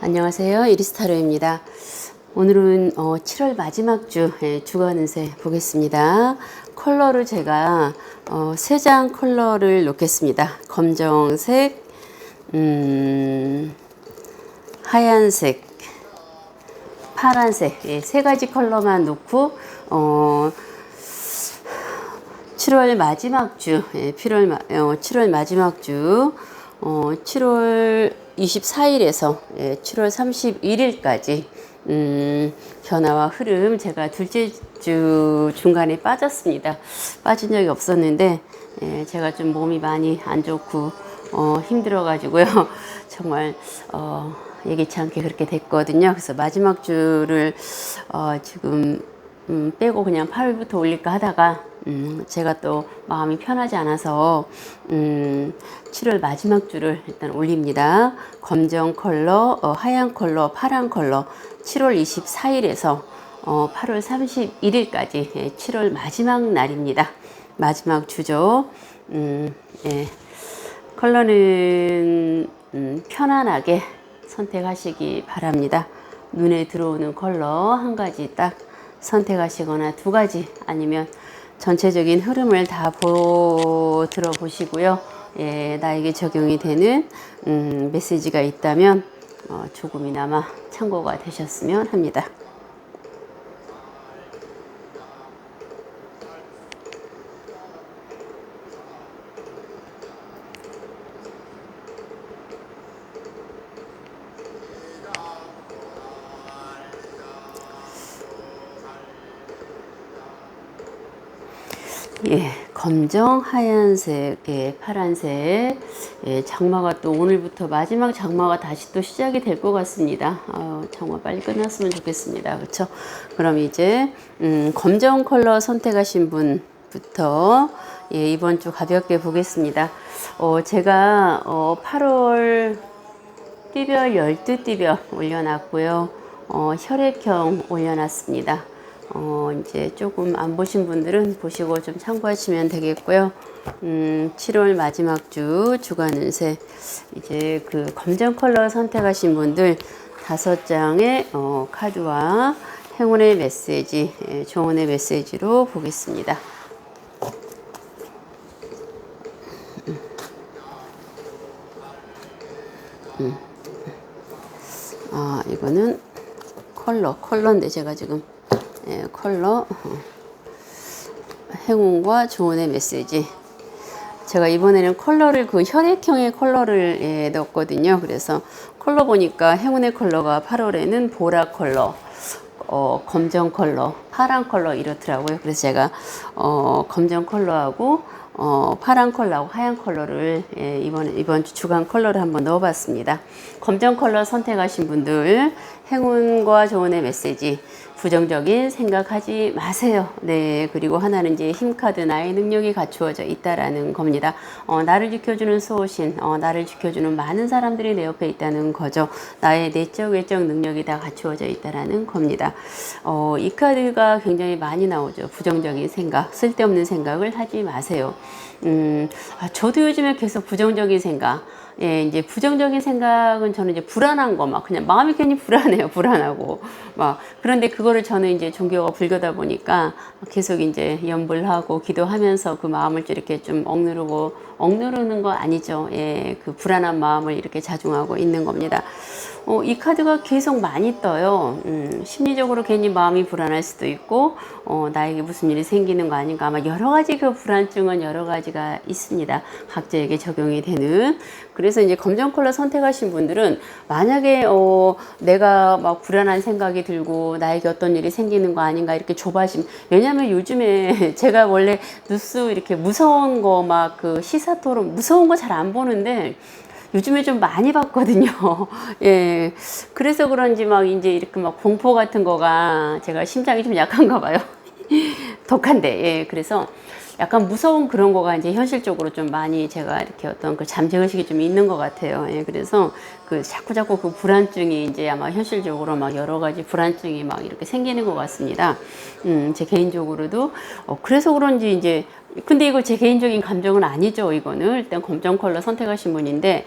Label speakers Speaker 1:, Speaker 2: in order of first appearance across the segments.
Speaker 1: 안녕하세요. 이리스타로입니다. 오늘은 7월 마지막 주 주간 운세 보겠습니다. 컬러를 제가 3장 컬러를 놓겠습니다. 검정색, 하얀색, 파란색 3가지 컬러만 놓고 7월 마지막 주 7월 마지막 주 7월 24일에서 7월 31일까지 변화와 흐름, 제가 둘째 주 중간에 빠졌습니다. 빠진 적이 없었는데 제가 좀 몸이 많이 안 좋고 힘들어 가지고요. 정말 예기치 않게 그렇게 됐거든요. 그래서 마지막 주를 지금 빼고 그냥 8일부터 올릴까 하다가 제가 또 마음이 편하지 않아서 7월 마지막 주를 일단 올립니다. 검정 컬러, 하얀 컬러, 파란 컬러 7월 24일에서 8월 31일까지 7월 마지막 날입니다. 마지막 주죠. 컬러는 편안하게 선택하시기 바랍니다. 눈에 들어오는 컬러 한 가지 딱 선택하시거나 2가지, 아니면 전체적인 흐름을 다 들어보시고요. 나에게 적용이 되는 메시지가 있다면 조금이나마 참고가 되셨으면 합니다. 검정, 하얀색, 파란색, 장마가 또 오늘부터 마지막 장마가 다시 또 시작이 될 것 같습니다. 장마 빨리 끝났으면 좋겠습니다. 그렇죠? 그럼 이제 검정 컬러 선택하신 분부터 이번 주 가볍게 보겠습니다. 제가 8월 띠별 12띠별 올려놨고요. 혈액형 올려놨습니다. 이제 조금 안 보신 분들은 보시고 좀 참고하시면 되겠고요. 7월 마지막 주 주간 운세, 이제 그 검정 컬러 선택하신 분들 5장의 카드와 행운의 메시지, 조언의 메시지로 보겠습니다. 이거는 컬러인데 제가 지금 컬러, 행운과 조언의 메시지. 제가 이번에는 컬러를 그 혈액형의 컬러를 넣었거든요. 그래서 컬러 보니까 행운의 컬러가 8월에는 보라 컬러, 검정 컬러, 파란 컬러 이렇더라고요. 그래서 제가 검정 컬러하고 파란 컬러하고 하얀 컬러를 이번 주 주간 컬러를 한번 넣어봤습니다. 검정 컬러 선택하신 분들 행운과 조언의 메시지, 부정적인 생각하지 마세요. 그리고 하나는 이제 힘카드, 나의 능력이 갖추어져 있다라는 겁니다. 나를 지켜주는 수호신, 나를 지켜주는 많은 사람들이 내 옆에 있다는 거죠. 나의 내적, 외적 능력이 다 갖추어져 있다라는 겁니다. 이 카드가 굉장히 많이 나오죠. 부정적인 생각, 쓸데없는 생각을 하지 마세요. 저도 요즘에 계속 부정적인 생각, 이제 부정적인 생각은 저는 이제 불안한 거, 그냥 마음이 괜히 불안해요. 불안하고 그런데 그거를 저는 이제 종교가 불교다 보니까 계속 이제 염불하고 기도하면서 그 마음을 이렇게 좀 억누르는 거 아니죠. 그 불안한 마음을 이렇게 자중하고 있는 겁니다. 이 카드가 계속 많이 떠요. 심리적으로 괜히 마음이 불안할 수도 있고, 나에게 무슨 일이 생기는 거 아닌가, 아마 여러 가지 그 불안증은 여러 가지가 있습니다. 각자에게 적용이 되는. 그래서 이제 검정 컬러 선택하신 분들은 만약에 내가 막 불안한 생각이 들고 나에게 어떤 일이 생기는 거 아닌가 이렇게 조바심. 왜냐면 요즘에 제가 원래 뉴스 이렇게 무서운 거 그 시사 토론 무서운 거 잘 안 보는데 요즘에 좀 많이 봤거든요. 그래서 그런지 이제 이렇게 공포 같은 거가, 제가 심장이 좀 약한가 봐요. 독한데, 그래서 약간 무서운 그런 거가 이제 현실적으로 좀 많이 제가 이렇게 어떤 그 잠재의식이 좀 있는 것 같아요. 그래서 그 자꾸 그 불안증이 이제 아마 현실적으로 여러 가지 불안증이 이렇게 생기는 것 같습니다. 제 개인적으로도 그래서 그런지 이제, 근데 이거 제 개인적인 감정은 아니죠. 이거는 일단 검정 컬러 선택하신 분인데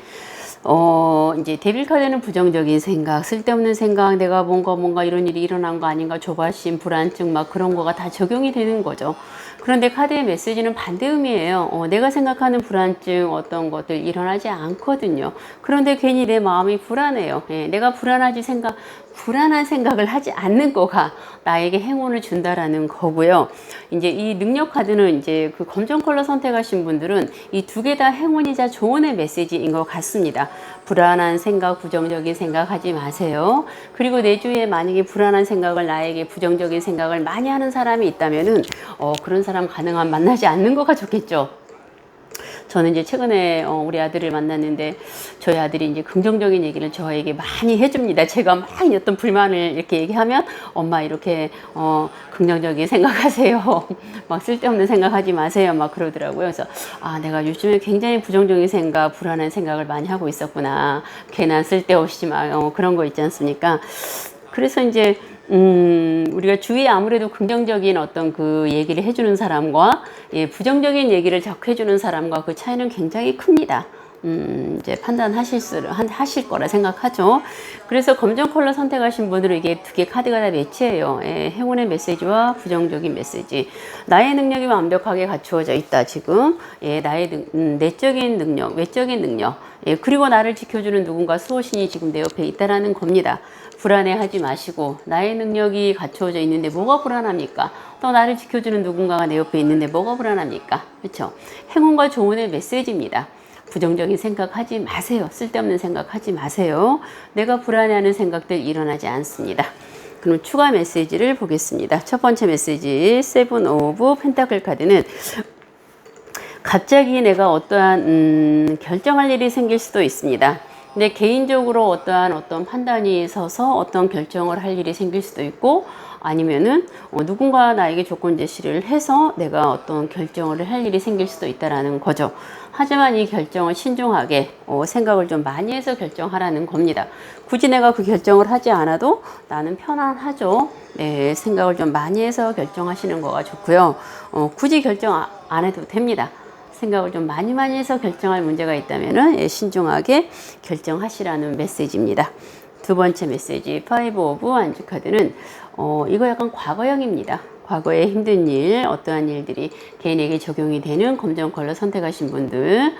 Speaker 1: 이제 데빌 카드는 부정적인 생각, 쓸데없는 생각, 내가 뭔가 이런 일이 일어난 거 아닌가, 조바심, 불안증 막 그런 거가 다 적용이 되는 거죠. 그런데 카드의 메시지는 반대 의미예요. 내가 생각하는 불안증 어떤 것들 일어나지 않거든요. 그런데 괜히 내 마음이 불안해요. 예, 내가 불안한 생각을 하지 않는 거가 나에게 행운을 준다라는 거고요. 이제 이 능력 카드는 이제 그 검정 컬러 선택하신 분들은 이 두 개 다 행운이자 조언의 메시지인 것 같습니다. 불안한 생각, 부정적인 생각 하지 마세요. 그리고 내 주위에 만약에 불안한 생각을, 나에게 부정적인 생각을 많이 하는 사람이 있다면은 그런 사람 가능한 만나지 않는 거가 좋겠죠. 저는 이제 최근에 우리 아들을 만났는데 저희 아들이 이제 긍정적인 얘기를 저에게 많이 해줍니다. 제가 막 어떤 불만을 이렇게 얘기하면 엄마 이렇게 긍정적인 생각하세요. 막 쓸데없는 생각하지 마세요. 막 그러더라고요. 그래서 내가 요즘에 굉장히 부정적인 생각, 불안한 생각을 많이 하고 있었구나. 괜한 쓸데없이 막 그런 거 있지 않습니까? 그래서 이제 우리가 주위에 아무래도 긍정적인 어떤 그 얘기를 해주는 사람과 부정적인 얘기를 자꾸 해주는 사람과 그 차이는 굉장히 큽니다. 이제 하실 거라 생각하죠. 그래서 검정 컬러 선택하신 분들은 이게 두 개 카드가 다 매치예요. 행운의 메시지와 부정적인 메시지. 나의 능력이 완벽하게 갖추어져 있다, 지금. 나의 내적인 능력, 외적인 능력. 그리고 나를 지켜주는 누군가 수호신이 지금 내 옆에 있다라는 겁니다. 불안해하지 마시고, 나의 능력이 갖추어져 있는데 뭐가 불안합니까? 또 나를 지켜주는 누군가가 내 옆에 있는데 뭐가 불안합니까? 그렇죠? 행운과 조언의 메시지입니다. 부정적인 생각하지 마세요. 쓸데없는 생각하지 마세요. 내가 불안해하는 생각들 일어나지 않습니다. 그럼 추가 메시지를 보겠습니다. 첫 번째 메시지, 세븐 오브 펜타클 카드는 갑자기 내가 어떠한 결정할 일이 생길 수도 있습니다. 근데 개인적으로 어떤 판단이 서서 어떤 결정을 할 일이 생길 수도 있고, 아니면은 누군가 나에게 조건 제시를 해서 내가 어떤 결정을 할 일이 생길 수도 있다라는 거죠. 하지만 이 결정을 신중하게 생각을 좀 많이 해서 결정하라는 겁니다. 굳이 내가 그 결정을 하지 않아도 나는 편안하죠. 네, 생각을 좀 많이 해서 결정하시는 거가 좋고요. 굳이 결정 안 해도 됩니다. 생각을 좀 많이 해서 결정할 문제가 있다면은 신중하게 결정하시라는 메시지입니다. 두 번째 메시지, 파이브 오브 완주 카드는 이거 약간 과거형입니다. 과거의 힘든 일, 어떠한 일들이 개인에게 적용이 되는 검정 컬러 선택하신 분들,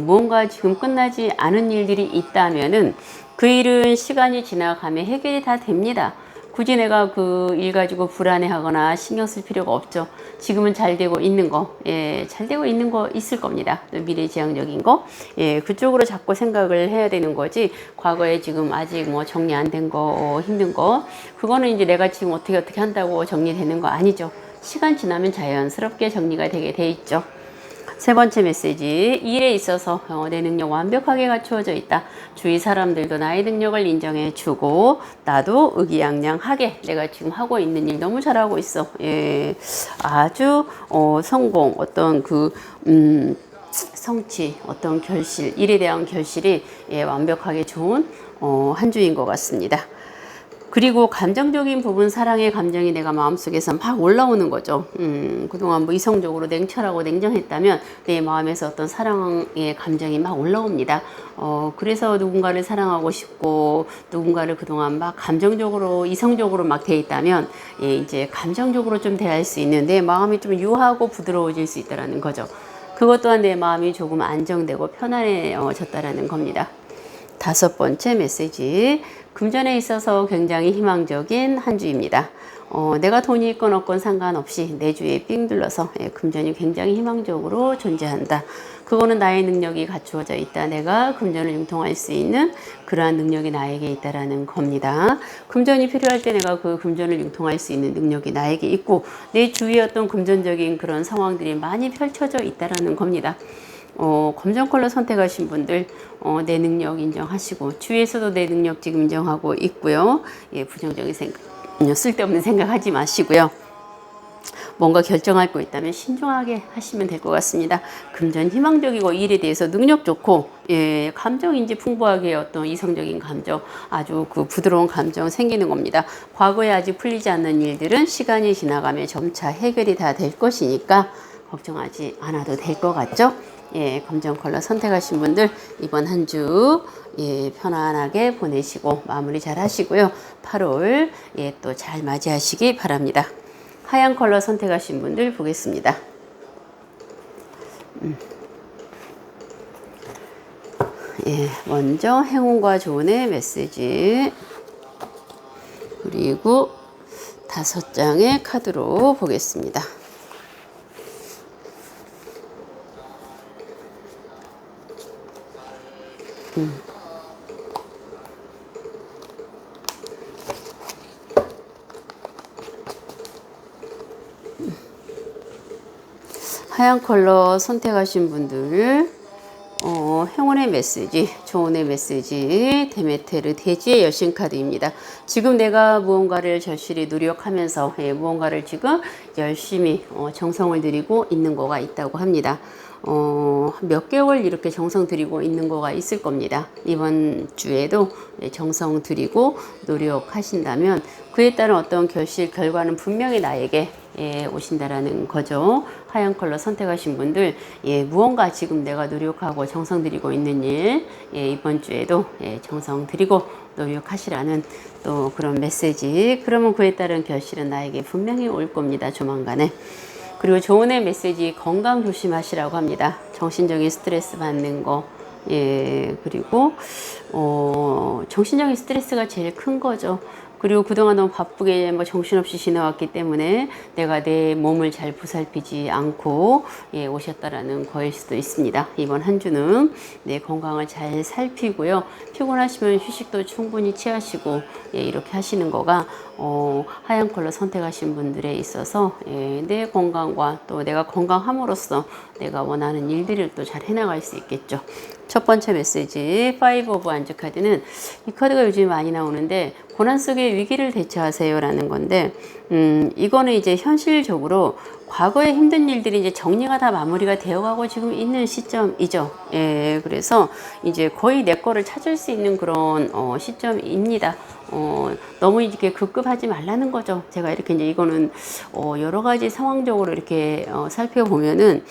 Speaker 1: 무언가 지금 끝나지 않은 일들이 있다면은 그 일은 시간이 지나가면 해결이 다 됩니다. 굳이 내가 그 일 가지고 불안해하거나 신경 쓸 필요가 없죠. 지금은 잘 되고 있는 거, 잘 되고 있는 거 있을 겁니다. 미래지향적인 거, 그쪽으로 자꾸 생각을 해야 되는 거지. 과거에 지금 아직 뭐 정리 안 된 거, 힘든 거, 그거는 이제 내가 지금 어떻게 한다고 정리되는 거 아니죠. 시간 지나면 자연스럽게 정리가 되게 돼 있죠. 세 번째 메시지, 일에 있어서 내 능력 완벽하게 갖추어져 있다. 주위 사람들도 나의 능력을 인정해 주고 나도 의기양양하게 내가 지금 하고 있는 일 너무 잘하고 있어. 아주 성공, 어떤 성취, 어떤 결실, 일에 대한 결실이 완벽하게 좋은 한 주인 것 같습니다. 그리고 감정적인 부분, 사랑의 감정이 내가 마음속에서 막 올라오는 거죠. 그동안 뭐 이성적으로 냉철하고 냉정했다면 내 마음에서 어떤 사랑의 감정이 막 올라옵니다. 그래서 누군가를 사랑하고 싶고 누군가를 그동안 막 감정적으로, 이성적으로 막 돼 있다면 이제 감정적으로 좀 대할 수 있는, 내 마음이 좀 유하고 부드러워질 수 있다는 거죠. 그것 또한 내 마음이 조금 안정되고 편안해졌다라는 겁니다. 다섯 번째 메시지, 금전에 있어서 굉장히 희망적인 한 주입니다. 내가 돈이 있건 없건 상관없이 내 주위에 삥 둘러서 금전이 굉장히 희망적으로 존재한다. 그거는 나의 능력이 갖추어져 있다. 내가 금전을 융통할 수 있는 그러한 능력이 나에게 있다라는 겁니다. 금전이 필요할 때 내가 그 금전을 융통할 수 있는 능력이 나에게 있고 내 주위에 어떤 금전적인 그런 상황들이 많이 펼쳐져 있다라는 겁니다. 검정 컬러 선택하신 분들 내 능력 인정하시고 주위에서도 내 능력 지금 인정하고 있고요. 부정적인 생각, 쓸데없는 생각하지 마시고요. 뭔가 결정할 거 있다면 신중하게 하시면 될 것 같습니다. 금전 희망적이고 일에 대해서 능력 좋고 감정인지 풍부하게 어떤 이성적인 감정, 아주 그 부드러운 감정 생기는 겁니다. 과거에 아직 풀리지 않는 일들은 시간이 지나가면 점차 해결이 다 될 것이니까 걱정하지 않아도 될 것 같죠? 예, 검정 컬러 선택하신 분들 이번 한 주 예, 편안하게 보내시고 마무리 잘 하시고요. 8월 예, 또 잘 맞이하시기 바랍니다. 하얀 컬러 선택하신 분들 보겠습니다. 예, 먼저 행운과 조언의 메시지 그리고 5장의 카드로 보겠습니다. 하얀 컬러 선택하신 분들 행운의 메시지, 조언의 메시지, 데메테르 대지의 여신 카드입니다. 지금 내가 무언가를 절실히 노력하면서 무언가를 지금 열심히 정성을 들이고 있는 거가 있다고 합니다. 몇 개월 이렇게 정성 들이고 있는 거가 있을 겁니다. 이번 주에도 정성 들이고 노력하신다면 그에 따른 어떤 결과는 분명히 나에게 오신다라는 거죠. 하얀 컬러 선택하신 분들 무언가 지금 내가 노력하고 정성 들이고 있는 일 이번 주에도 정성 들이고 노력하시라는 또 그런 메시지. 그러면 그에 따른 결실은 나에게 분명히 올 겁니다. 조만간에. 그리고 조언의 메시지 건강 조심하시라고 합니다. 정신적인 스트레스 받는 거 그리고 정신적인 스트레스가 제일 큰 거죠. 그리고 그동안 너무 바쁘게 정신없이 지나왔기 때문에 내가 내 몸을 잘 보살피지 않고 오셨다라는 거일 수도 있습니다. 이번 한 주는 내 건강을 잘 살피고요. 피곤하시면 휴식도 충분히 취하시고 이렇게 하시는 거가 하얀 컬러 선택하신 분들에 있어서 내 건강과 또 내가 건강함으로써 내가 원하는 일들을 또 잘 해나갈 수 있겠죠. 첫 번째 메시지 5 오브 완즈 카드는 이 카드가 요즘 많이 나오는데 고난 속의 위기를 대처하세요 라는 건데 이거는 이제 현실적으로 과거의 힘든 일들이 이제 정리가 다 마무리가 되어가고 지금 있는 시점이죠. 그래서 이제 거의 내 거를 찾을 수 있는 그런 시점입니다. 너무 이렇게 급급하지 말라는 거죠. 제가 이렇게 이제 이거는 여러 가지 상황적으로 이렇게 살펴보면은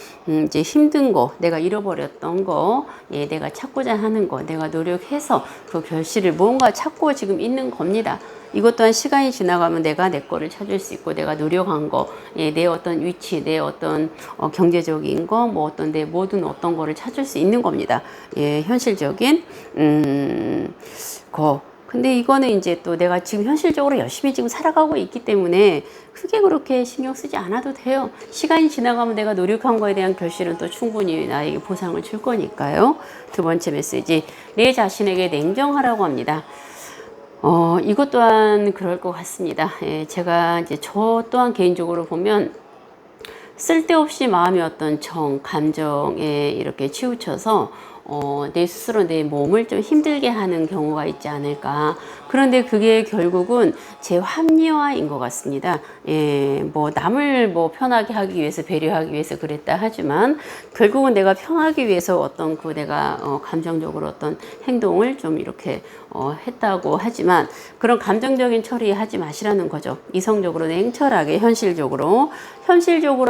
Speaker 1: 이제 힘든 거, 내가 잃어버렸던 거, 내가 찾고자 하는 거, 내가 노력해서 그 결실을 뭔가 찾고 지금 있는 겁니다. 이것 또한 시간이 지나가면 내가 내 거를 찾을 수 있고 내가 노력한 거, 내 어떤 위치, 내 어떤 경제적인 거, 뭐 어떤 내 모든 어떤 거를 찾을 수 있는 겁니다. 현실적인 거. 근데 이거는 이제 또 내가 지금 현실적으로 열심히 지금 살아가고 있기 때문에 크게 그렇게 신경 쓰지 않아도 돼요. 시간이 지나가면 내가 노력한 거에 대한 결실은 또 충분히 나에게 보상을 줄 거니까요. 두 번째 메시지, 내 자신에게 냉정하라고 합니다. 이것 또한 그럴 것 같습니다. 제가 이제 저 또한 개인적으로 보면 쓸데없이 마음의 어떤 감정에 이렇게 치우쳐서 내 스스로 내 몸을 좀 힘들게 하는 경우가 있지 않을까. 그런데 그게 결국은 제 합리화인 것 같습니다. 뭐 남을 뭐 편하게 하기 위해서 배려하기 위해서 그랬다 하지만 결국은 내가 편하기 위해서 어떤 그 내가 감정적으로 어떤 행동을 좀 이렇게 했다고 하지만 그런 감정적인 처리하지 마시라는 거죠. 이성적으로 냉철하게 현실적으로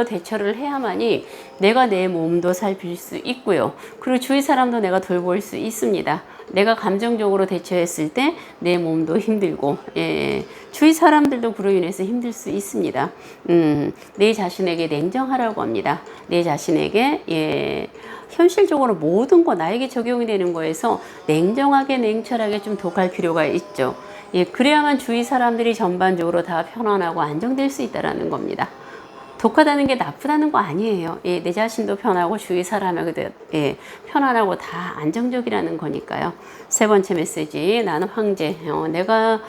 Speaker 1: 대처를 해야만이 내가 내 몸도 살필 수 있고요. 그리고 주위 사람도 내가 돌볼 수 있습니다. 내가 감정적으로 대처했을 때 내 몸도 힘들고 주위 사람들도 그로 인해서 힘들 수 있습니다. 내 자신에게 냉정하라고 합니다. 내 자신에게 현실적으로 모든 거 나에게 적용이 되는 거에서 냉정하게 냉철하게 좀 독할 필요가 있죠. 그래야만 주위 사람들이 전반적으로 다 편안하고 안정될 수 있다는 겁니다. 독하다는 게 나쁘다는 거 아니에요. 내 자신도 편하고 주위 사람에게도 편안하고 다 안정적이라는 거니까요. 세 번째 메시지, 나는 황제. 내가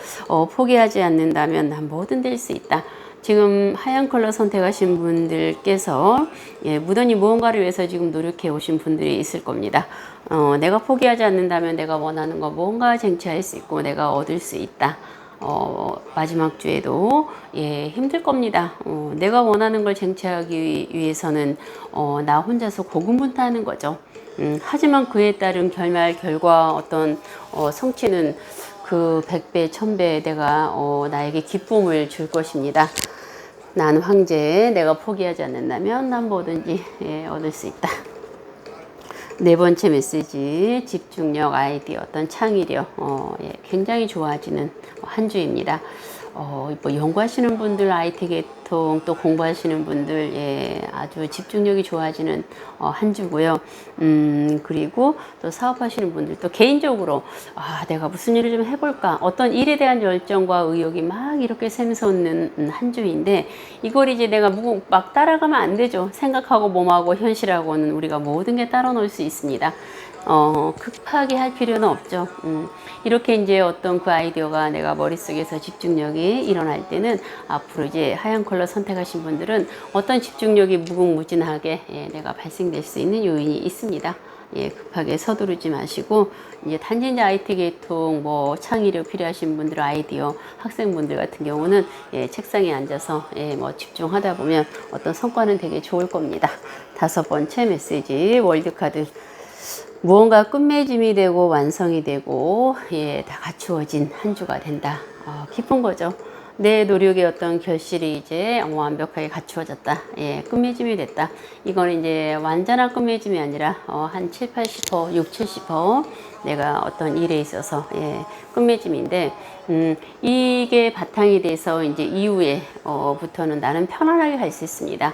Speaker 1: 포기하지 않는다면 난 뭐든 될 수 있다. 지금 하얀 컬러 선택하신 분들께서 무던히 무언가를 위해서 지금 노력해 오신 분들이 있을 겁니다. 내가 포기하지 않는다면 내가 원하는 거 뭔가 쟁취할 수 있고 내가 얻을 수 있다. 마지막 주에도 힘들 겁니다. 내가 원하는 걸 쟁취하기 위해서는 나 혼자서 고군분투하는 거죠. 하지만 그에 따른 결과 어떤 성취는 그 100배, 1000배 내가 나에게 기쁨을 줄 것입니다. 난 황제, 내가 포기하지 않는다면 난 뭐든지 얻을 수 있다. 네 번째 메시지, 집중력, 아이디어, 어떤 창의력, 예, 굉장히 좋아지는 한 주입니다. 뭐 연구하시는 분들, IT 계통, 또 공부하시는 분들, 예, 아주 집중력이 좋아지는 한 주고요. 그리고 또 사업하시는 분들, 또 개인적으로, 내가 무슨 일을 좀 해볼까? 어떤 일에 대한 열정과 의욕이 막 이렇게 샘솟는 한 주인데, 이걸 이제 내가 막 따라가면 안 되죠. 생각하고 몸하고 현실하고는 우리가 모든 게 따라 놓을 수 있습니다. 급하게 할 필요는 없죠. 이렇게 이제 어떤 그 아이디어가 내가 머릿속에서 집중력이 일어날 때는 앞으로 이제 하얀 컬러 선택하신 분들은 어떤 집중력이 무궁무진하게 예, 내가 발생될 수 있는 요인이 있습니다. 예, 급하게 서두르지 마시고 이제 단지 이제 IT 계통 뭐 창의력 필요하신 분들 아이디어 학생분들 같은 경우는 예, 책상에 앉아서 예, 뭐 집중하다 보면 어떤 성과는 되게 좋을 겁니다. 다섯 번째 메시지 월드카드 무언가 끝맺음이 되고 완성이 되고 예, 다 갖추어진 한 주가 된다. 기쁜 거죠. 내 노력의 어떤 결실이 이제 완벽하게 갖추어졌다. 예, 끝맺음이 됐다. 이건 이제 완전한 끝맺음이 아니라 한 7, 80%, 6, 70% 내가 어떤 일에 있어서 예, 끝맺음인데 이게 바탕이 돼서 이제 이후에 부터는 나는 편안하게 갈 수 있습니다.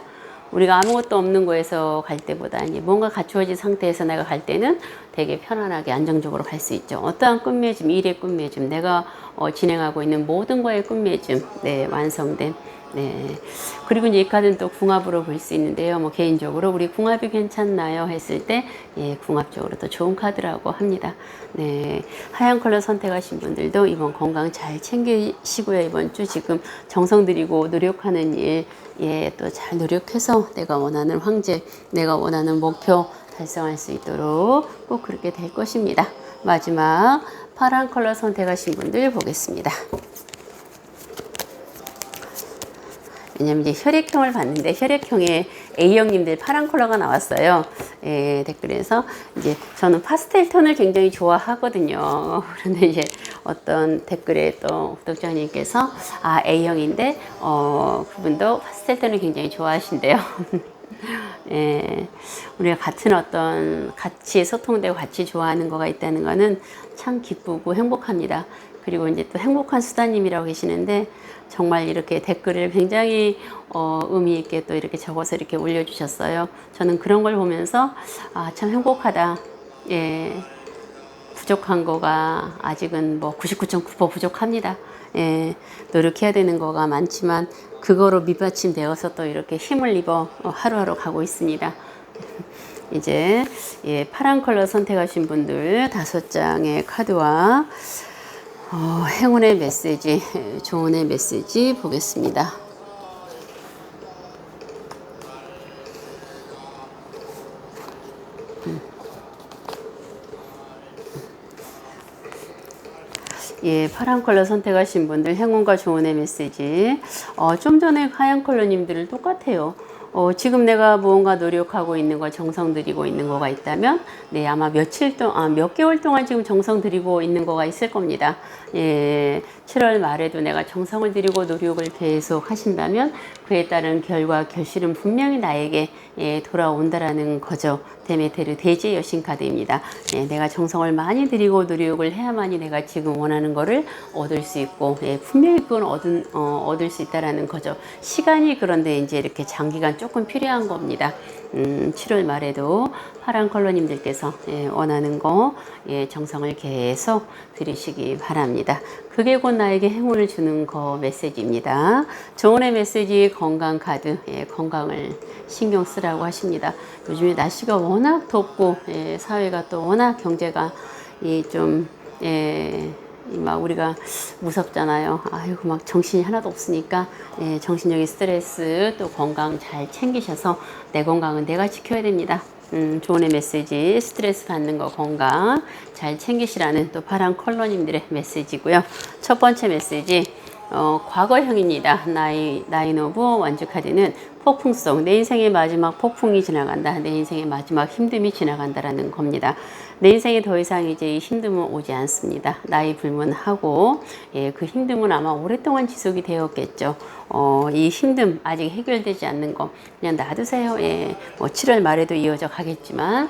Speaker 1: 우리가 아무것도 없는 거에서 갈 때보다 이제 뭔가 갖추어진 상태에서 내가 갈 때는 되게 편안하게 안정적으로 갈 수 있죠. 어떠한 끝맺음, 일의 끝맺음, 내가 진행하고 있는 모든 거의 끝맺음, 네, 완성된. 네. 그리고 이제 이 카드는 또 궁합으로 볼 수 있는데요. 뭐 개인적으로 우리 궁합이 괜찮나요? 했을 때, 예, 궁합적으로 또 좋은 카드라고 합니다. 네. 하얀 컬러 선택하신 분들도 이번 건강 잘 챙기시고요. 이번 주 지금 정성 들이고 노력하는 일, 예, 또 잘 노력해서 내가 원하는 황제, 내가 원하는 목표 달성할 수 있도록 꼭 그렇게 될 것입니다. 마지막 파란 컬러 선택하신 분들 보겠습니다. 왜냐면 이제 혈액형을 봤는데 혈액형에 A형님들 파란 컬러가 나왔어요. 예, 댓글에서 이제 저는 파스텔 톤을 굉장히 좋아하거든요. 그런데 이제 어떤 댓글에 또 구독자님께서 A형인데 그분도 파스텔 톤을 굉장히 좋아하신대요. 예, 우리가 같은 어떤 같이 소통되고 같이 좋아하는 거가 있다는 거는 참 기쁘고 행복합니다. 그리고 이제 또 행복한 수다님이라고 계시는데 정말 이렇게 댓글을 굉장히 의미 있게 또 이렇게 적어서 이렇게 올려주셨어요. 저는 그런 걸 보면서 참 행복하다. 예, 부족한 거가 아직은 뭐 99.9% 부족합니다. 예, 노력해야 되는 거가 많지만 그거로 밑받침되어서 또 이렇게 힘을 입어 하루하루 가고 있습니다. 이제 예, 파란 컬러 선택하신 분들 5장의 카드와 행운의 메시지, 조언의 메시지 보겠습니다. 예, 파란 컬러 선택하신 분들 행운과 조언의 메시지. 좀 전에 하얀 컬러님들은 똑같아요. 지금 내가 무언가 노력하고 있는 거, 정성 들이고 있는 거가 있다면, 네, 아마 몇 개월 동안 지금 정성 들이고 있는 거가 있을 겁니다. 예, 7월 말에도 내가 정성을 들이고 노력을 계속 하신다면, 그에 따른 결과, 결실은 분명히 나에게 예, 돌아온다라는 거죠. 데메테르 대제 여신 카드입니다. 예, 내가 정성을 많이 들이고 노력을 해야만이 내가 지금 원하는 거를 얻을 수 있고, 예, 분명히 그건 얻을 수 있다라는 거죠. 시간이 그런데 이제 이렇게 장기간 조금 필요한 겁니다. 7월 말에도 파란 컬러님들께서 예, 원하는 거 예, 정성을 계속 들이시기 바랍니다. 그게 곧 나에게 행운을 주는 거 메시지입니다. 조언의 메시지 건강 카드, 예, 건강을 신경 쓰라고 하십니다. 요즘에 날씨가 워낙 덥고 예, 사회가 또 워낙 경제가 좀 막 우리가 무섭잖아요. 아이고 막 정신이 하나도 없으니까 예, 정신적인 스트레스 또 건강 잘 챙기셔서 내 건강은 내가 지켜야 됩니다. 조언의 메시지 스트레스 받는 거 건강 잘 챙기시라는 또 파란 컬러님들의 메시지고요. 첫 번째 메시지 과거형입니다. 나인 오브 원주 카드는 폭풍성, 내 인생의 마지막 폭풍이 지나간다. 내 인생의 마지막 힘듦이 지나간다라는 겁니다. 내 인생에 더 이상 이제 이 힘듦은 오지 않습니다. 나이 불문하고, 예, 그 힘듦은 아마 오랫동안 지속이 되었겠죠. 이 힘듦 아직 해결되지 않는 거 그냥 놔두세요. 예, 뭐 7월 말에도 이어져 가겠지만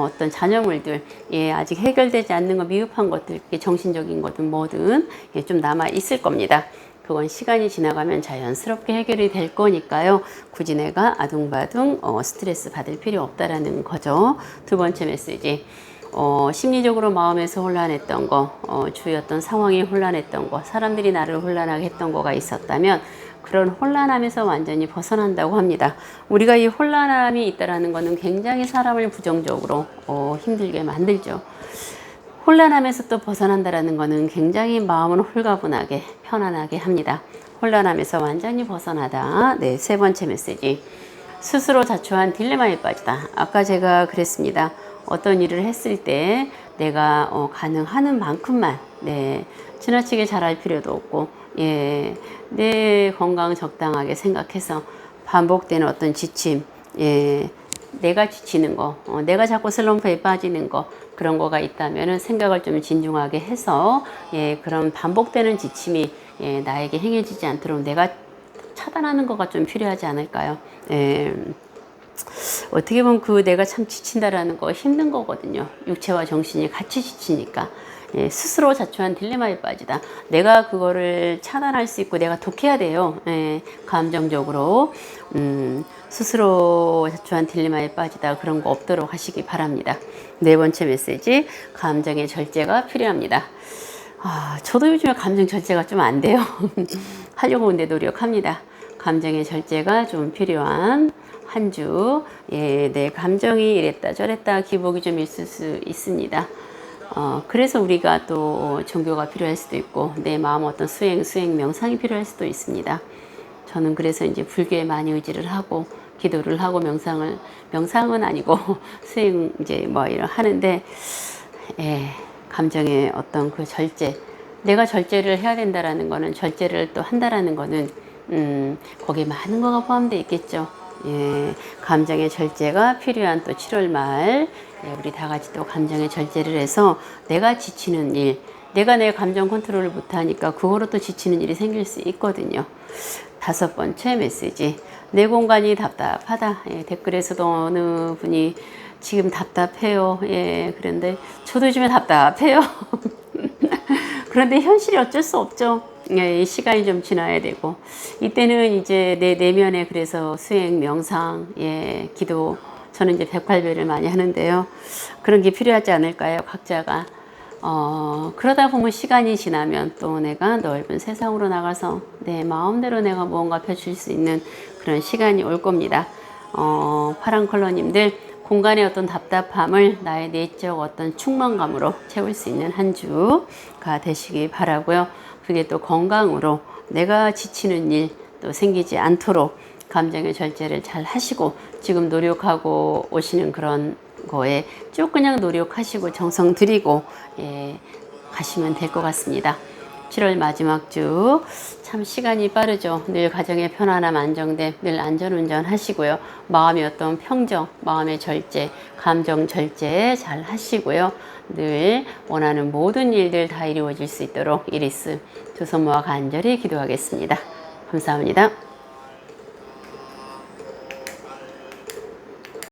Speaker 1: 어떤 자녀물들, 예, 아직 해결되지 않는 거, 미흡한 것들, 정신적인 것든 뭐든, 예, 좀 남아 있을 겁니다. 그건 시간이 지나가면 자연스럽게 해결이 될 거니까요. 굳이 내가 아둥바둥 스트레스 받을 필요 없다라는 거죠. 두 번째 메시지. 심리적으로 마음에서 혼란했던 거, 주위 어떤 상황이 혼란했던 거, 사람들이 나를 혼란하게 했던 거가 있었다면 그런 혼란함에서 완전히 벗어난다고 합니다. 우리가 이 혼란함이 있다라는 거는 굉장히 사람을 부정적으로 힘들게 만들죠. 혼란함에서 또 벗어난다라는 것은 굉장히 마음을 홀가분하게 편안하게 합니다. 혼란함에서 완전히 벗어나다. 네, 세 번째 메시지. 스스로 자초한 딜레마에 빠지다. 아까 제가 그랬습니다. 어떤 일을 했을 때 내가 가능한 만큼만, 네, 지나치게 잘할 필요도 없고, 예, 내 건강 적당하게 생각해서 반복되는 어떤 지침, 예, 내가 지치는 거, 내가 자꾸 슬럼프에 빠지는 거, 그런 거가 있다면은 생각을 좀 진중하게 해서, 예, 그런 반복되는 지침이, 예, 나에게 행해지지 않도록 내가 차단하는 거가 좀 필요하지 않을까요? 예. 어떻게 보면 내가 참 지친다라는 거 힘든 거거든요. 육체와 정신이 같이 지치니까. 예, 스스로 자초한 딜레마에 빠지다. 내가 그거를 차단할 수 있고 내가 독해야 돼요. 예, 감정적으로. 스스로 자초한 딜레마에 빠지다. 그런 거 없도록 하시기 바랍니다. 네 번째 메시지. 감정의 절제가 필요합니다. 저도 요즘에 감정 절제가 좀 안 돼요. 하려고 근데 노력합니다. 감정의 절제가 좀 필요한 한 주. 예, 내 감정이 이랬다 저랬다 기복이 좀 있을 수 있습니다. 그래서 우리가 또 종교가 필요할 수도 있고 내 마음 어떤 수행 명상이 필요할 수도 있습니다. 저는 그래서 이제 불교에 많이 의지를 하고 기도를 하고 명상은 아니고 수행 이제 뭐 이런 하는데, 예, 감정의 어떤 그 절제, 내가 절제를 해야 된다라는 거는, 절제를 또 한다라는 거는 거기에 많은 거가 포함되어 있겠죠. 예, 감정의 절제가 필요한 또 7월 말, 예, 우리 다 같이 또 감정의 절제를 해서 내가 지치는 일, 내가 내 감정 컨트롤을 못하니까 그거로 또 지치는 일이 생길 수 있거든요. 다섯 번째 메시지. 내 공간이 답답하다. 예, 댓글에서도 어느 분이 지금 답답해요. 예, 그런데 저도 요즘에 답답해요. 그런데 현실이 어쩔 수 없죠. 예, 시간이 좀 지나야 되고 이때는 이제 내 내면에 그래서 수행, 명상, 예, 기도, 저는 이제 108배를 많이 하는데요. 그런 게 필요하지 않을까요? 각자가. 그러다 보면 시간이 지나면 또 내가 넓은 세상으로 나가서 내 마음대로 내가 무언가 펼칠 수 있는 그런 시간이 올 겁니다. 파란 컬러님들, 공간의 어떤 답답함을 나의 내적 어떤 충만감으로 채울 수 있는 한 주가 되시기 바라고요. 그게 또 건강으로 내가 지치는 일 또 생기지 않도록 감정의 절제를 잘 하시고 지금 노력하고 오시는 그런 거에 쭉 그냥 노력하시고 정성 들이고, 예, 가시면 될 것 같습니다. 7월 마지막 주 참 시간이 빠르죠. 늘 가정의 편안함, 안정됨, 늘 안전운전 하시고요. 마음의 어떤 평정, 마음의 절제, 감정 절제 잘 하시고요. 늘 원하는 모든 일들 다 이루어질 수 있도록 이리스 두 손 모아 간절히 기도하겠습니다. 감사합니다.